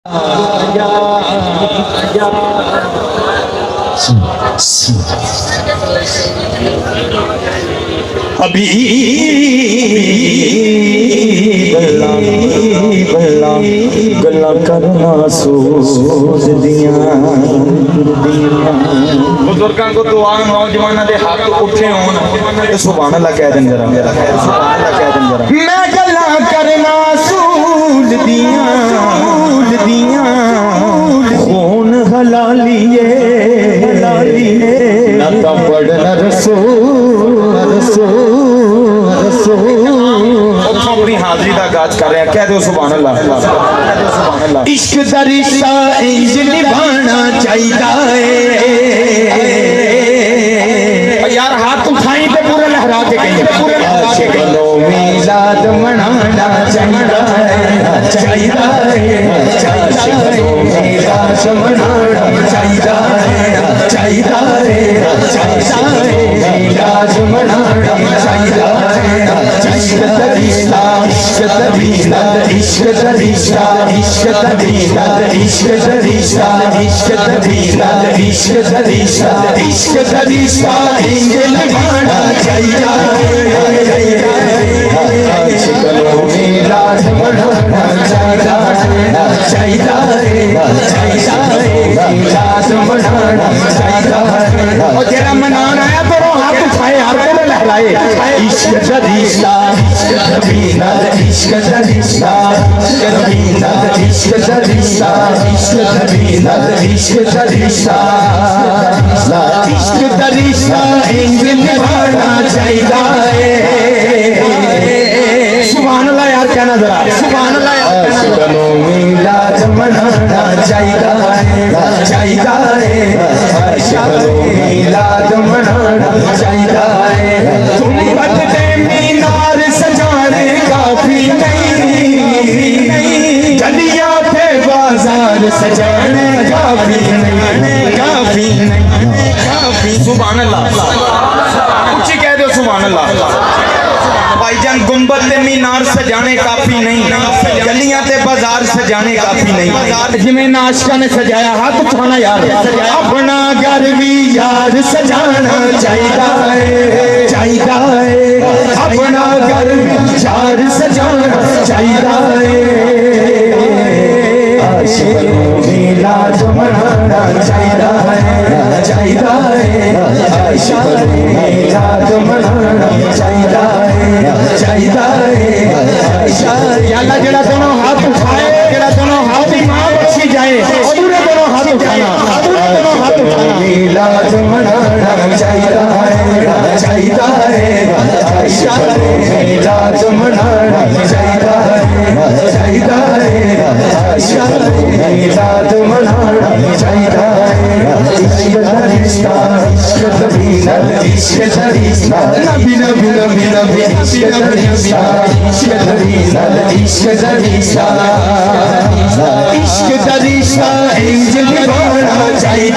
अभी गल्ला करना सोच दिया बुजुर्गों को दुआ नौजवानों के हाथ उठे होन सुभान अल्लाह कह दें जरा मैं गल्ला करना सूल दिया खून हलालिए ना तो पढ़ना अपनी हाजिरी का गाज कर रहे हैं कह दो सुभान अल्लाह इश्क दा रिश्ता इंज निभाना चाहिए यार हाथ उठाई तो पूरे लहरा के कहिए गलों मिलाद मनाना चाहिए मिलाद मनाना चाहिए मिलाद मनाना और जरा मनाना है तो हाथ उठाए हर को लहराए इश्क दा रिश्ता इश्क दा रिश्ता इंज निभाना चाहिए सुभान अल्लाह यार कहना जरा सुभान अल्लाह यार मिलाद मनाना चाहिए मिलाद मनाना चाहिए गुंबद पे मीनार सजाने काफी नहीं गलियां पे बाजार सजाने काफी नहीं सुभान अल्लाह ऊंची कह दो सुभान अल्लाह भाईजान गुंबद ते मीनार सजाने काफी नहीं गलियां ते बाजार सजाने काफी नहीं जिमें नाशका ने सजाया हाथ उठाना यार अपना घर भी यार सजाना चाहिए अपना घर भी यार सजाना चाहिए मिलाद मनाना चाहिए मिलाद मनाना चाहिए जरा दोनों हाथ उठाए जरा दोनों हाथ मां बख्शी जाए पूरे दोनों हाथ उठाना मिलाद मनाना चाहिए मिलाद मनाना मिलाद मनाना इश्क दा रिश्ता इंज निभाना चाहिए